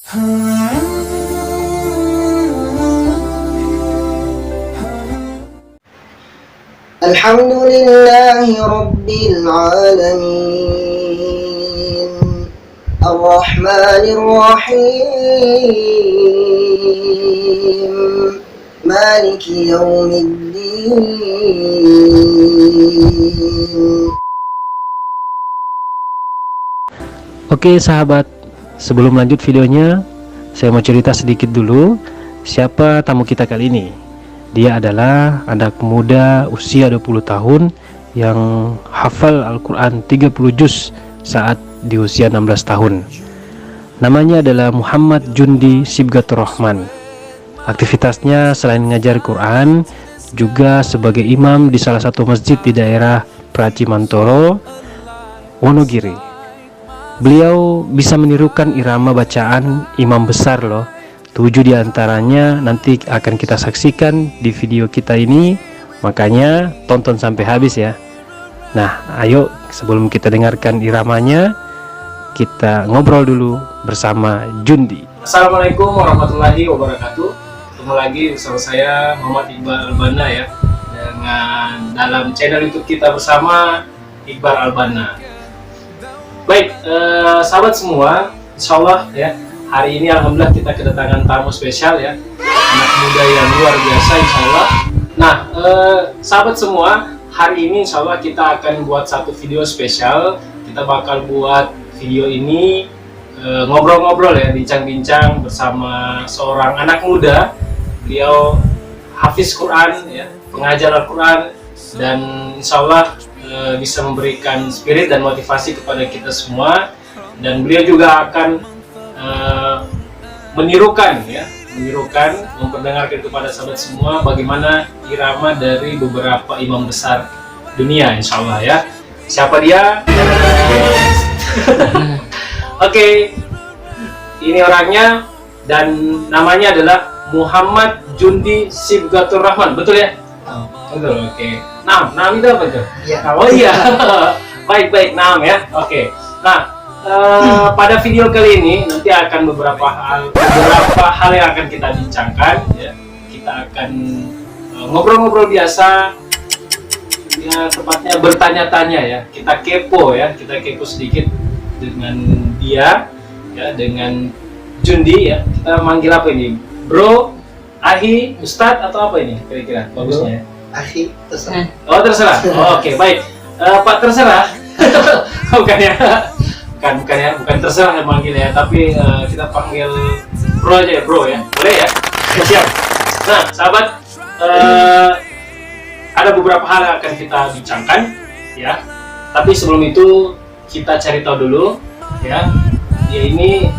Alhamdulillahi Rabbil Alamin Ar-Rahmanir Rahim Maliki Yawmiddin. Oke sahabat, sebelum lanjut videonya, saya mau cerita sedikit dulu siapa tamu kita kali ini. Dia adalah anak muda usia 20 tahun yang hafal Al-Quran 30 juz saat di usia 16 tahun. Namanya adalah Muhammad Jundi Sibgatur Rahman. Aktivitasnya selain mengajar Quran, juga sebagai imam di salah satu masjid di daerah Praci Mantoro, Wonogiri. Beliau bisa menirukan irama bacaan imam besar loh. 7 diantaranya nanti akan kita saksikan di video kita ini, makanya tonton sampai habis ya. Nah, ayo sebelum kita dengarkan iramanya, kita ngobrol dulu bersama Jundi. Assalamualaikum warahmatullahi wabarakatuh. Ketemu lagi bersama saya Muhammad Iqbal Albana ya, dengan dalam channel YouTube kita bersama Iqbal Albana. Baik, sahabat semua, insya Allah ya, hari ini alhamdulillah kita kedatangan tamu spesial ya, anak muda yang luar biasa insya Allah. Nah, sahabat semua, hari ini insya Allah kita akan buat satu video spesial. Kita bakal buat video ini ngobrol-ngobrol ya, bincang-bincang bersama seorang anak muda. Beliau hafiz Quran ya, pengajar Al-Quran, dan insya Allah bisa memberikan spirit dan motivasi kepada kita semua. Dan beliau juga akan menirukan, memperdengarkan kepada sahabat semua bagaimana irama dari beberapa imam besar dunia insya Allah ya. Siapa dia? Oke, ini orangnya, dan namanya adalah Muhammad Jundi Sibgatur Rahman, betul ya? Betul, oke. Nam itu apa tuh? Ya. Oh iya, baik, Nam ya, oke. Nah, pada video kali ini nanti akan beberapa hal yang akan kita bincangkan ya. Kita akan ngobrol-ngobrol biasa ya, tepatnya bertanya-tanya ya. Kita kepo sedikit dengan dia ya, dengan Jundi ya. Kita manggil apa ini? Bro, Ahi, Ustadz, atau apa ini kira-kira bagusnya? Ahi, terserah. Oh terserah. Oh, oke, baik. Pak terserah. bukan terserah yang manggil ya, tapi kita panggil bro aja ya, bro ya, boleh ya? Siap. Nah sahabat, ada beberapa hal yang akan kita bincangkan ya, tapi sebelum itu kita cari tahu dulu ya, dia ini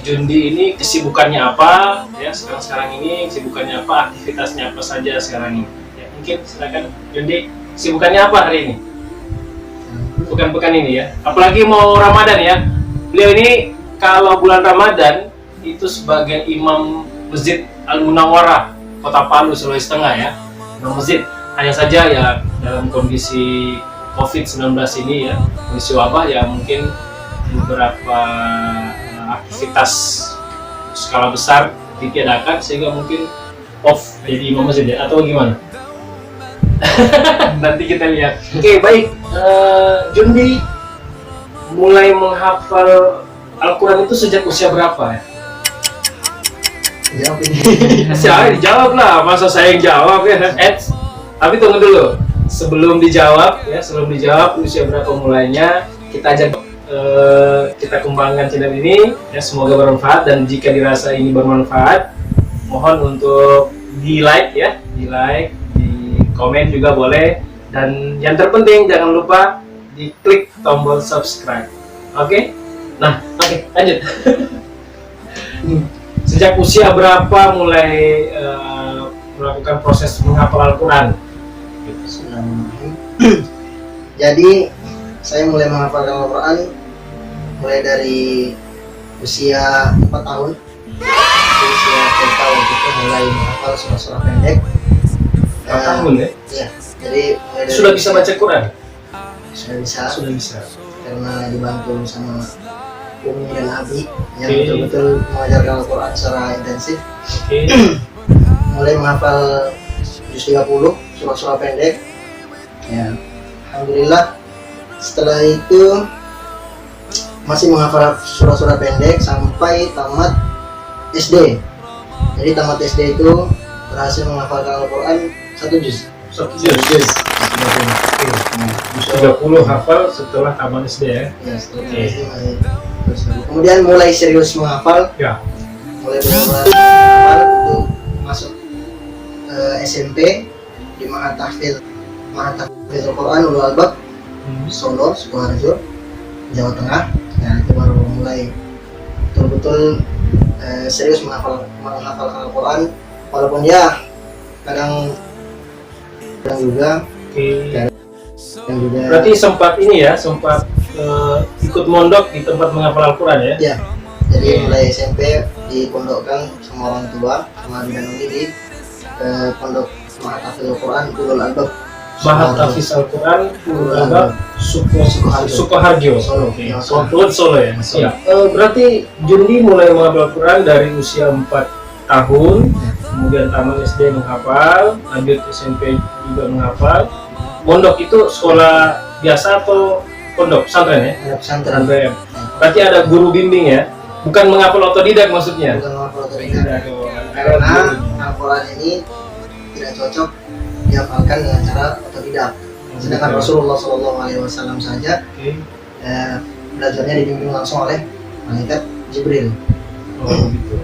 Jundi ini kesibukannya apa ya, sekarang ini kesibukannya apa, aktivitasnya apa saja sekarang ini ya. Mungkin silakan Jundi, kesibukannya apa hari ini, pekan ini ya, apalagi mau Ramadan ya. Beliau ini kalau bulan Ramadan itu sebagai imam Masjid Al-Munawwarah Kota Palu, Sulawesi Tengah ya, imam masjid. Hanya saja ya dalam kondisi COVID-19 ini ya, kondisi wabah ya, mungkin beberapa aktivitas skala besar ditiadakan sehingga mungkin off jadi imam masjid ya, atau gimana? Nanti kita lihat. Oke, baik. Jundi mulai menghafal Al-Quran itu sejak usia berapa ya? Jawab ini. Saya dijawab lah, masa saya yang jawab ya? Tapi tunggu dulu. Sebelum dijawab usia berapa mulainya, kita ajak kita kembangkan channel ini ya, semoga bermanfaat, dan jika dirasa ini bermanfaat, mohon untuk di like, di komen juga boleh, dan yang terpenting jangan lupa di klik tombol subscribe. Oke? Nah, lanjut. Sejak usia berapa mulai melakukan proses menghafal Al-Quran? Jadi saya mulai menghafalkan Al-Quran mulai dari usia 4 tahun. Usia 4 tahun itu mulai menghafal surah-surah pendek. 4 tahun ya? Iya. Jadi mulai dari Sudah bisa baca Quran? Sudah bisa. Sudah bisa. Karena dibantu sama Umi dan Abi yang Oke. betul-betul mengajarkan Al-Quran secara intensif. Oke. Mulai menghafal juz 30, surah-surah pendek. Ya, alhamdulillah. Setelah itu masih menghafal surah-surah pendek sampai tamat SD. Jadi tamat SD itu berhasil menghafalkan Al-Quran 1 juz. 1 juz. Oke. Juz 30 hafal setelah tamat SD ya. Ya, setelah Oke. SD masih terus. Kemudian mulai serius menghafal, Ya. mulai benar-benar menghafal untuk masuk SMP di Ma'had Tahfidz Al-Quran Ulul Albab Solo, Sukoharjo, Jawa Tengah. Nah, itu baru mulai betul-betul serius menghafal Al-Quran, walaupun ya kadang juga Oke. dan juga Berarti sempat ini ya, sempat ikut mondok di tempat menghafal Al-Quran ya? ya. Jadi mulai SMP dipondokkan sama orang tua sama Abi dan Umi di pondok Ma'had Tahfidz Al-Quran Ulul Albab Ma'had Tahfidz Al-Quran Ulul Albab Sukoharjo. Solo. Oke. Ya, Solo ya. Iya. Berarti Jundi mulai menghafal Al-Quran dari usia 4 tahun, kemudian tamat SD menghafal, lanjut SMP juga menghafal. Mondok itu sekolah biasa atau pondok pesantren ya? Ada pesantren. Pesantren. Berarti ada guru bimbing ya? Bukan menghafal otodidak maksudnya? Bukan menghafal otodidak. Karena Al-Quran ini tidak cocok dihafalkan dengan cara otodidak. Sedangkan Rasulullah SAW saja Oke. belajarnya dibimbing langsung oleh malaikat Jibril. Oh gitu.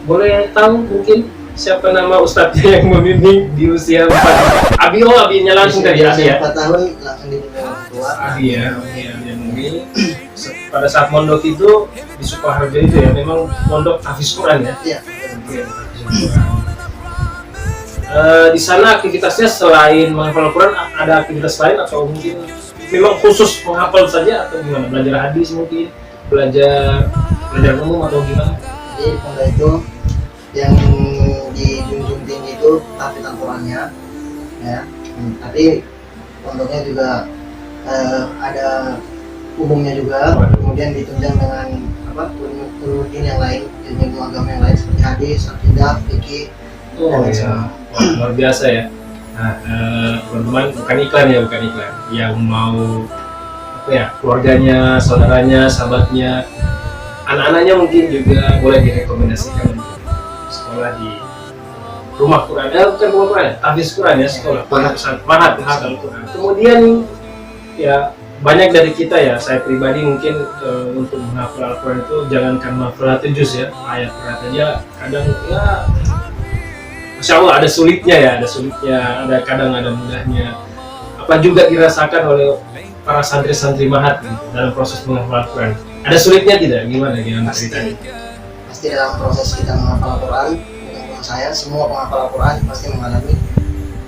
Boleh tahu mungkin siapa nama ustadznya yang membimbing di usia 4? Abinya langsung dari Abi ya? 4 tahun langsung dibimbing orang tua. Abi ya, yang membimbing. Pada saat mondok itu di Sukoharjo itu ya, memang mondok tahfiz Quran ya? Iya. Oke, tahfiz Quran. Di sana aktivitasnya selain menghafal Al-Quran ada aktivitas lain atau mungkin memang khusus menghafal saja atau gimana? Belajar hadis mungkin, belajar umum atau gimana? Jadi pondok itu yang dijunjung tinggi itu tahfidz Al-Qurannya, ya. Tapi pondoknya juga ada umumnya juga, kemudian ditunjang dengan ulum yang lain, ilmu agama yang lain seperti hadis, akidah, fikih. Oh iya, wah, luar biasa ya. Nah, teman-teman, bukan iklan. Yang mau apa ya, keluarganya, saudaranya, sahabatnya, anak-anaknya mungkin juga boleh direkomendasikan untuk sekolah di rumah Quran. Bukan rumah Quran, tahfiz Quran ya, sekolah. Ma'had Al-Quran. Kemudian ya banyak dari kita ya, saya pribadi mungkin untuk menghafal Al-Quran itu jangankan menghafal 1 juz ya, ayat-ayat aja kadang ya Masya Allah ada sulitnya, ada kadang ada mudahnya. Apa juga dirasakan oleh para santri-santri Ma'had gitu, dalam proses menghafal Al-Quran. Ada sulitnya tidak? Gimana ceritanya? Pasti dalam proses kita menghafal Al-Quran, menurut saya semua penghafal Al-Quran pasti mengalami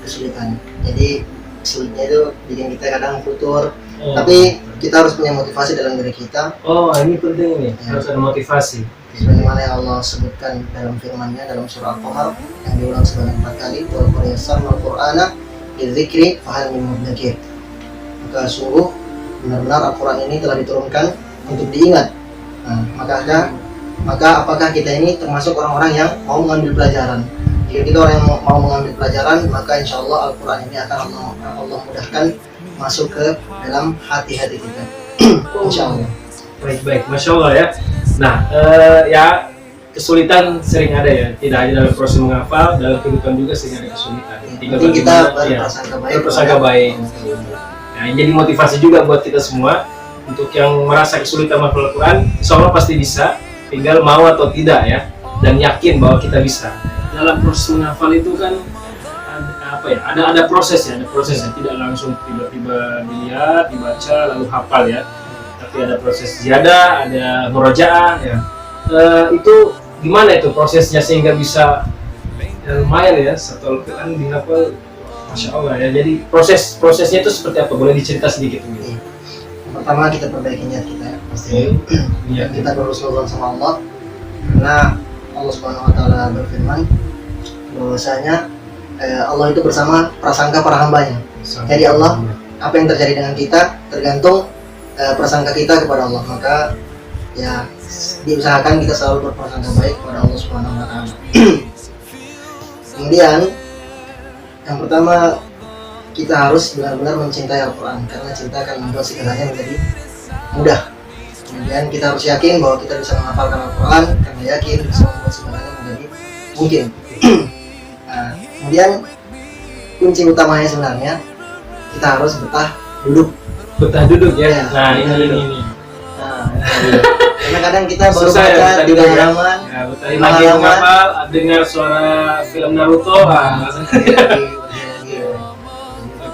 kesulitan. Jadi sulitnya itu bikin kita kadang futur. Tapi kita harus punya motivasi dalam diri kita. Oh, ini penting nih, harus ada motivasi. Sebagaimana yang Allah sebutkan dalam firman-Nya dalam surah Al-Qamar yang diulang sebanyak 4 kali, "Wa qad yassarna al-Qur'ana lidzikri fahal min mudzakir." Maka sungguh benar-benar Al-Quran ini telah diturunkan untuk diingat. Nah, maka apakah kita ini termasuk orang-orang yang mau mengambil pelajaran? Jika kita orang yang mau mengambil pelajaran, maka insya Allah Al-Quran ini akan Allah mudahkan masuk ke dalam hati-hati kita. Insya Allah. Baik, Masya Allah ya. Nah, ya kesulitan sering ada ya, tidak hanya dalam proses menghafal, dalam kehidupan juga sering ada kesulitan. Jadi kita berprasangka baik. Nah, ini jadi motivasi juga buat kita semua untuk yang merasa kesulitan menghafal Al-Quran. Insya Allah pasti bisa, tinggal mau atau tidak ya, dan yakin bahwa kita bisa. Dalam proses menghafal itu kan ada prosesnya, tidak langsung tiba-tiba dilihat, dibaca lalu hafal ya. Tapi ada proses ziyadah, ada murojaah ya. Itu gimana itu prosesnya sehingga bisa lumayan ya satu Al-Quran dihafal, Masya Allah ya. Jadi prosesnya itu seperti apa? Boleh dicerita sedikit mungkin? Pertama kita perbaiki niat kita ya, pasti. Niat Kita berhusnuzon sama Allah, karena Allah Subhanahu Wa Taala berfirman bahwasanya Allah itu bersama prasangka para hambanya. Jadi Allah, apa yang terjadi dengan kita tergantung prasangka kita kepada Allah. Maka ya diusahakan kita selalu berprasangka baik kepada Allah Subhanahu wa taala. Kemudian yang pertama, kita harus benar-benar mencintai Al-Quran, karena cinta akan membuat segalanya menjadi mudah. Kemudian kita harus yakin bahwa kita bisa menghafalkan Al-Quran, karena yakin bisa membuat segalanya menjadi mungkin. Nah, kemudian kunci utamanya sebenarnya kita harus betah duduk. Betah duduk ya. Ya, Nah ini. Nah, karena kadang kita baru Susah ya, baca betah 3 duduk ya. halaman, Ya, betah 5 lagi halaman. mengapa dengar suara film Naruto.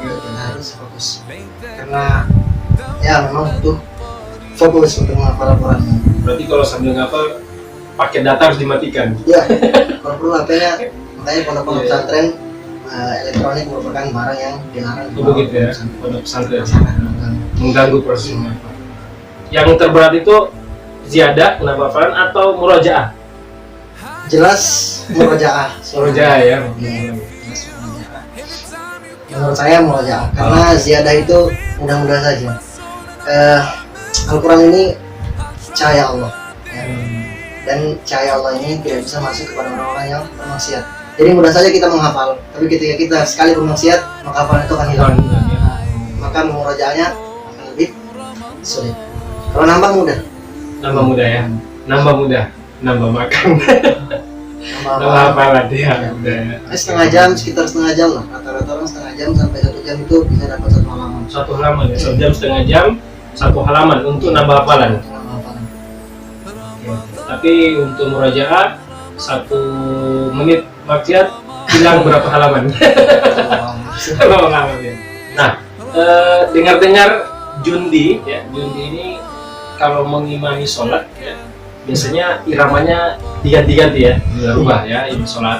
Kita harus fokus, karena ya memang butuh fokus untuk menghafal Al-Quran. Berarti kalau sambil ngapal paket data harus dimatikan. Ya, kalau perlu HP-nya, makanya pondok-pondok Iya. pesantren elektronik merupakan barang yang dilarang. Oh begitu ya, pondok pesantren Sangat mengganggu proses menghafal. Yang terberat itu ziyadah penghafalan atau murojaah? jelas murojaah. Murojaah ya. Iya, jelas murojaah. Menurut saya murojaah, karena ziyadah itu mudah-mudah saja. Al-Quran ini cahaya Allah, ya. Dan cahaya Allah ini tidak bisa masuk kepada orang-orang yang bermaksiat. Jadi mudah saja kita menghafal, tapi ketika kita sekali bermaksiat, maka hafalan itu akan hilang. Maka murojaahnya akan lebih sulit. Kalau nambah mudah, Nambah mudah ya. Nambah mudah. Nambah makan. Nambah hafalan ya. Mudah ya. setengah jam, sekitar setengah jam lah. Rata-rata orang setengah jam sampai 1 jam itu bisa dapat 1 halaman. Satu halaman ya. 1 jam setengah jam 1 halaman untuk nambah hafalan. Nambah hafalan. Tapi untuk murojaah 1 menit maksiat hilang berapa halaman? Berapa halaman ya. Nah, dengar-dengar Jundi ya, Jundi ini kalau mengimani sholat ya, biasanya iramanya diganti-ganti ya, berubah ya. Ini sholat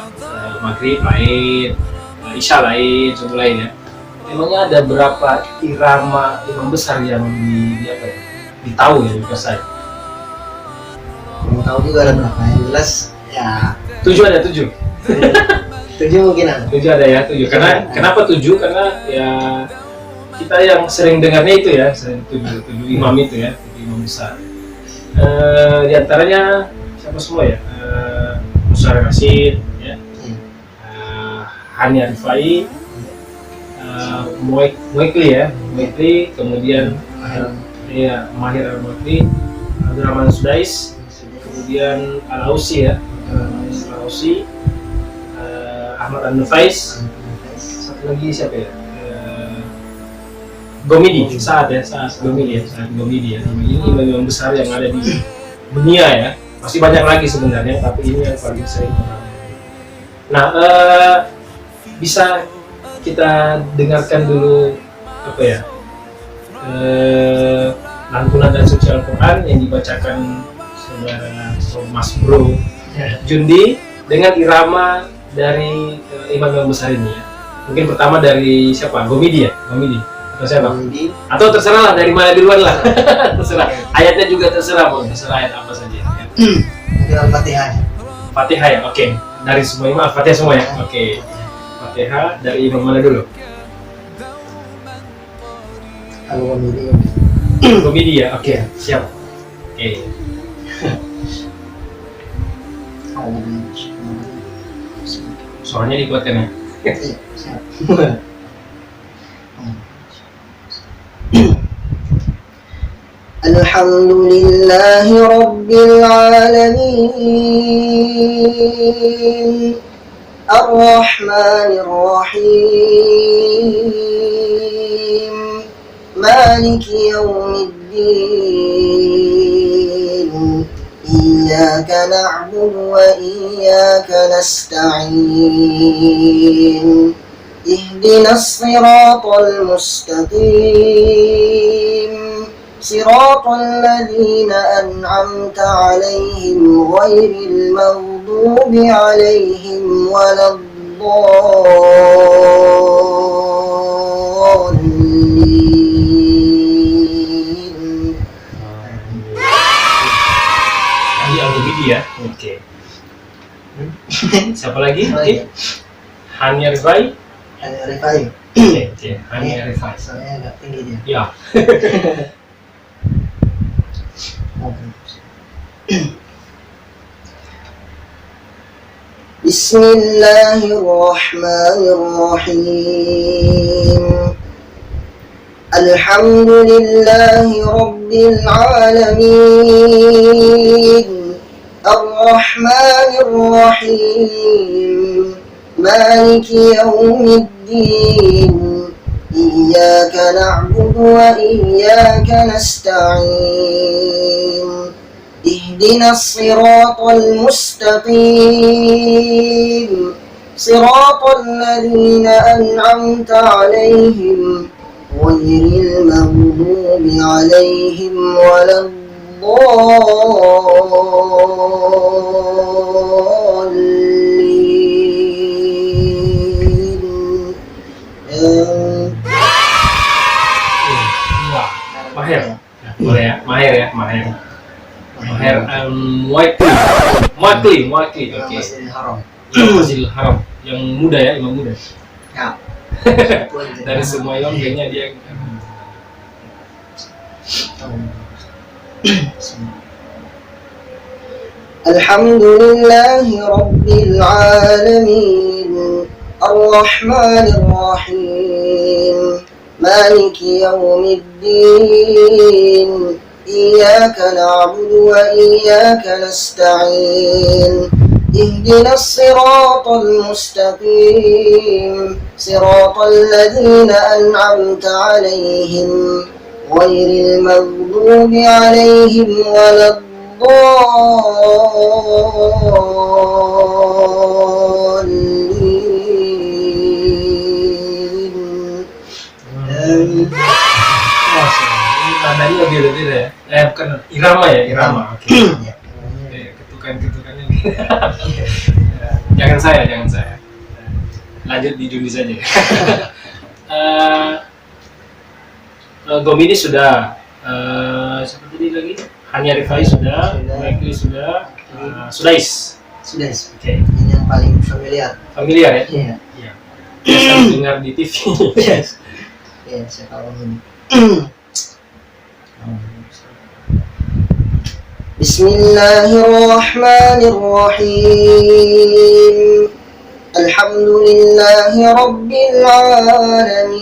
maghrib lain, isya lain, subuh lain ya. Emangnya ada berapa irama imam besar yang apa ya, ditahu ya, dikuasai? Mau tahu juga ada berapa, yang jelas ya 7 ada 7. 7 mungkin ada. 7 ada ya, 7. Karena kenapa 7? Karena ya kita yang sering dengarnya itu ya, sering 7 imam itu ya, 7 imam besar. Di antaranya siapa semua ya? Musara Rashid ya. Hani Arifai, Muekli ya, Muekli, kemudian Mahir Al-Muekli, Abdurrahman Sudais, kemudian Al-Ausi ya, Al-Ausi, Ahmad An-Nufais, satu lagi siapa ya? Gomidi, saat Gomidi ya, saat Gomidi ya. Ini imam besar yang ada di dunia ya. Masih banyak lagi sebenarnya, tapi ini yang paling sering. Nah, bisa kita dengarkan dulu apa ya? Lantunan dan suci Al-Quran yang dibacakan saudara Mas Bro Jundi dengan irama dari imam besar ini ya. Mungkin pertama dari siapa? Gomidi ya? Gomidi atau siapa? Atau terserah lah, dari mana duluan lah. Terserah. Ayatnya juga terserah, Bro. Terserah ayat apa saja ya. Mungkin Al-Fatihah. Fatihah ya, oke. Dari semua imam Fatihah semua ya, oke. Fatihah dari imam mana dulu? Al-Gomidi. Gomidi ya, oke. Siap. Oke. Suaranya dikuatkan ya. Iya, siap. Alhamdulillahi Rabbil Alamin, Ar-Rahmanir Rahim, Maliki Yawmiddin, Iyyaka na'budu wa iyyaka nasta'in, Ihdinas siratal mustaqim, صراط الذين أنعمت عليهم غير المغضوب عليهم ولا الضالين. Ini Al-Gomidi ya, oke. Siapa lagi? Hani Arifai. Hani Arifai. Oke, Hani Arifai. Soalnya agak tinggi dia. Ya. Bismillahirrahmanirrahim. Alhamdulillahi Rabbil Alamin. Ar-Rahmanir-Rahim. Maliki Yawmiddin. Iyyaka na'budu wa iyyaka nasta'in. Ihdinas siratal mustaqim. Siratal ladzina an'amta 'alaihim ghairil maghdubi 'alaihim waladdallin. Wah, mahir. Boleh ya, mahir ya, mahir. Mahir Muakli. Oke. Masjidil Haram. Masjidil Haram. Yang muda ya, imam muda. Ya. Dari semua imam kayaknya dia. Alhamdulillahi Rabbil Alamin. Ar-Rahmanir Rahim. Maliki Yawmiddin. Iyyaka na'budu wa iyyaka nasta'in. Ihdinas siratal mustaqim. Siratal ladzina an'amta 'alaihim ghairil maghdubi 'alaihim waladdallin. Nadanya beda-beda ya. Bukan irama ya, irama. Oke. Ketukan-ketukannya. Jangan saya. Lanjut di Juni saja. Gomini sudah. Siapa tadi lagi? Hanya Rifai sudah. Michael sudah. Sudais. Oke. Ini yang paling familiar. Familiar ya? Iya. Biasa dengar di TV. Yes. Ya, saya tahu ini. Bismillahirrahmanirrahim. Alhamdulillahi Rabbil Alamin.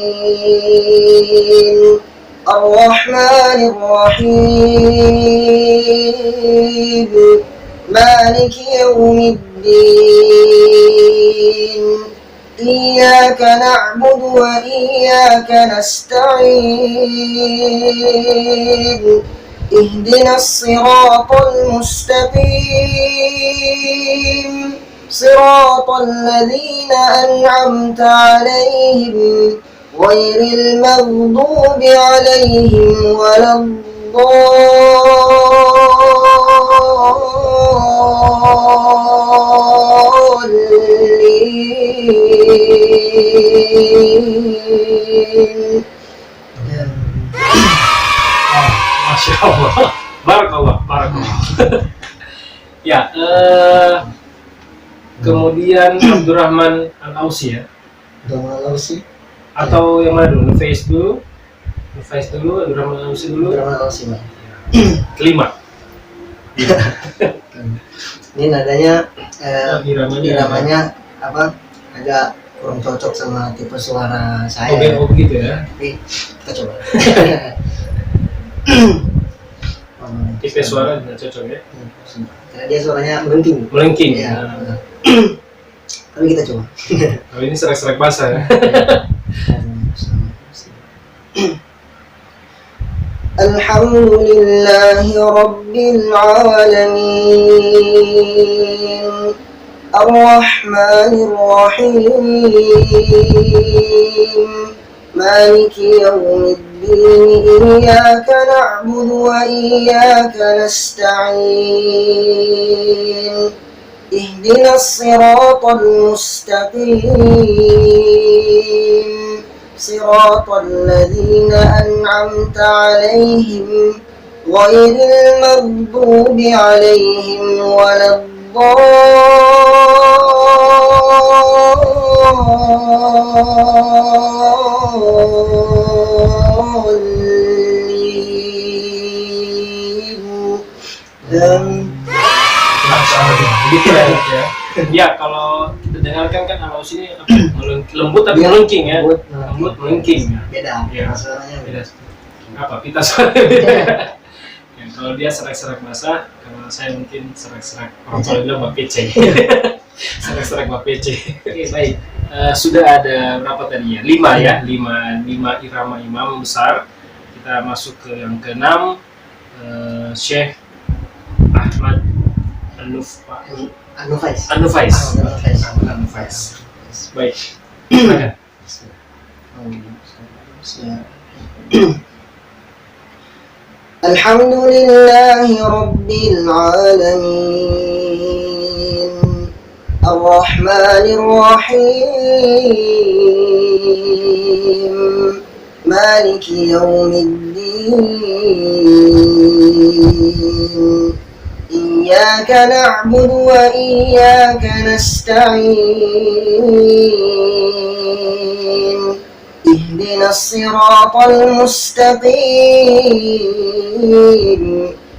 Ar-Rahmanir Rahim. Maliki Yawmiddin. Iyyaka na'budu wa iyyaka nasta'in. Ihdinas siratal mustaqim. Siratal ladzina an'amta 'alaihim ghairil maghdubi 'alaihim waladdallin. Masya Allah. Barakallah. Ya, kemudian Abdurrahman Al-Ausi ya. Abdurrahman Al-Ausi. Atau yang mana dulu? Ngeface dulu, Abdurrahman Al-Ausi dulu. Abdurrahman Al-Ausi. Kelima. Ini nadanya Iramanya apa? Agak kurang cocok sama tipe suara saya. begitu ya. Tapi kita coba. Tipe suara tidak cocok ya. Karena dia suaranya melengking. Ya. Ya. Tapi kita coba. Oh, ini serak-serak basah ya. Alhamdulillahi Rabbil Alamin. Ar-Rahmanir Rahim. Maliki Yawmiddin. Iyyaka na'budu wa iyyaka nasta'in. Ihdinas siratal mustaqim. Siratal ladzina an'amta 'alaihim ghairil maghdubi 'alaihim waladdallin. Gitu ya. Ya, kalau kita dengarkan kan Alaus ini apa? Lembut tapi Iya, melengking ya. lembut, Lembut melengking. Beda, Iya. suaranya beda. Apa? Pita suara beda. Ya, kalau dia serak-serak basah, kalau saya mungkin serak-serak orang tua bilang bapece. Serak-serak bapece. Oke, baik. Sudah ada berapa tadi ya? 5 ya, 5 irama imam besar. Kita masuk ke yang ke-6, Syekh Ahmad Anufais. Anufais. Baik. Silakan. Alhamdulillahi Rabbil Alamin Ar-Rahmanir Rahim Maliki Yawmiddin إياك نعبد وإياك نستعين اهدنا الصراط المستقيم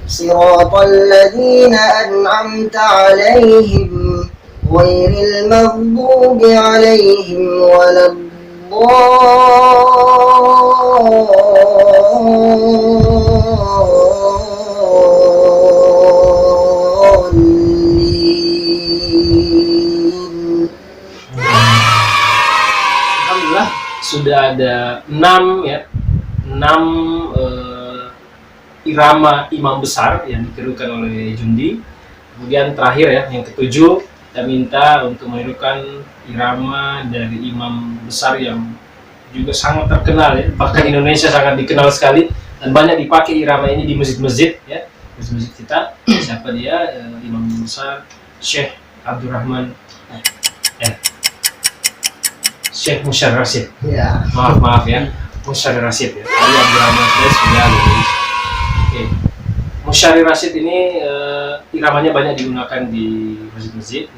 صراط الذين أنعمت عليهم غير المغضوب عليهم ولا Alhamdulillah sudah ada 6 ya, 6 irama imam besar yang ditirukan oleh Jundi. Kemudian terakhir ya, yang ke-7 kita minta untuk menirukan irama dari imam besar yang juga sangat terkenal ya, bahkan Indonesia sangat dikenal sekali dan banyak dipakai irama ini di masjid-masjid ya, masjid kita. Siapa dia? Imam besar Syekh Abdurrahman Syekh Musyarrif Rasyid. Ya. Maaf ya, Musyarrif Rasyid ya. Tadi Abdurrahman sudah lulus. Oke. Musyarrif Rasyid ini iramanya banyak digunakan di masjid-masjid,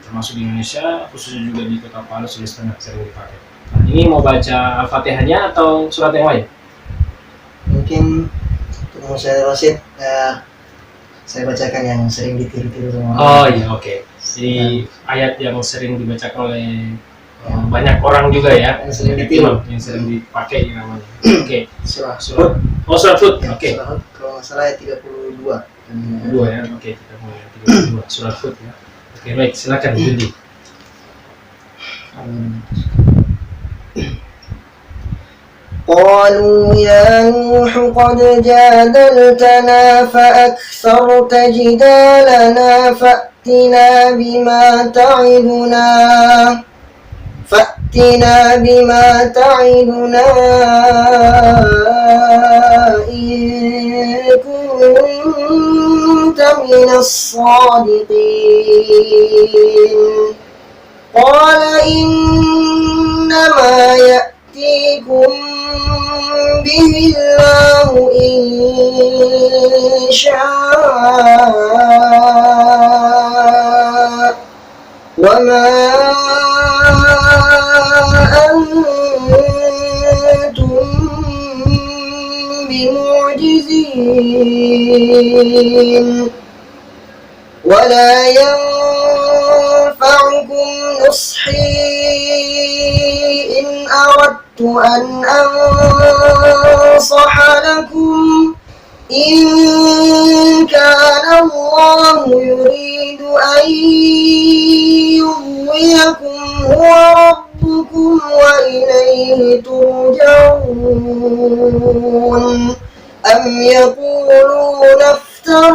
termasuk di Indonesia, khususnya juga di Kota Palu, Sulawesi Tengah sering dipakai. Nah, ini mau baca Al-Fatihahnya atau surat yang lain? Mungkin untuk Musyarrif Rasyid saya bacakan yang sering ditiru-tiru sama Oh iya, oke. Di ayat yang sering dibacakan oleh banyak orang juga ya, yang sering ditiru, yang sering dipakai iramanya. Oke. surah Surat. Oh, surat Hud. Oke. Surah Hud, kalau nggak salah ayat 32. Dua ya. Oke, kita mulai 32 surat Hud ya. Oke, baik, silakan Jundi. قالوا يا نوح قد جادلتنا فأكثرت جدالنا فأتنا بما تعدنا إن كنت من الصادقين قال إنما يأتيكم به الله إن شاء وما أنتم بمعجزين ولا ينفعكم نصحي إن أردت أن أنصح لكم إن كان الله يريد أن يغويكم هو ربكم وإليه ترجعون أم يقولون افتراه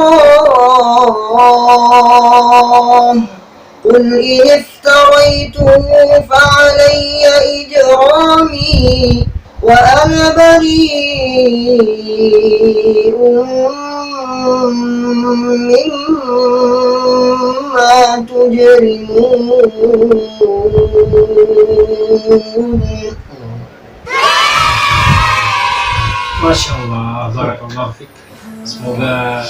قل إن افتريته فعلي إجرامي وأنا بريء مما تجرمون. Masya Allah, barakallahu fiik. Semoga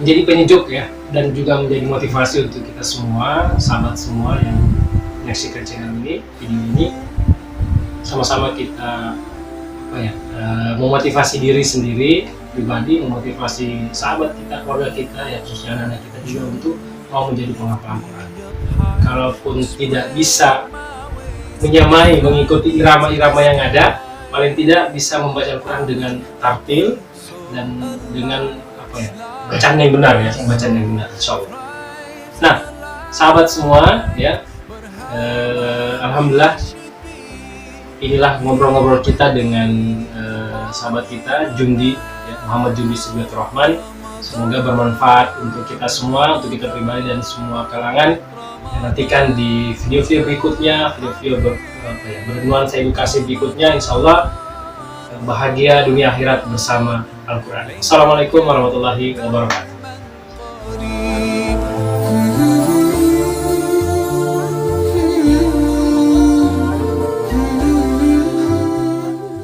menjadi penyejuk ya, dan juga menjadi motivasi untuk kita semua, sahabat semua yang menyaksikan channel ini, video ini. Sama-sama kita memotivasi diri sendiri, pribadi, memotivasi sahabat kita, keluarga kita, ya khususnya anak-anak kita juga untuk mau menjadi penghafal Al-Quran. Kalaupun tidak bisa menyamai, mengikuti irama-irama yang ada, paling tidak bisa membaca Al-Quran dengan tartil dan dengan bacaan yang benar ya, bacaan yang benar, insya Allah. Nah, sahabat semua ya, alhamdulillah inilah ngobrol-ngobrol kita dengan sahabat kita Jundi ya, Muhammad Jundi Subiatur Rahman. Semoga bermanfaat untuk kita semua, untuk kita pribadi dan semua kalangan. Dan nantikan di video-video berikutnya, video-video bernuansa edukasi berikutnya, insya Allah bahagia dunia akhirat bersama Al-Quran. Assalamualaikum warahmatullahi wabarakatuh.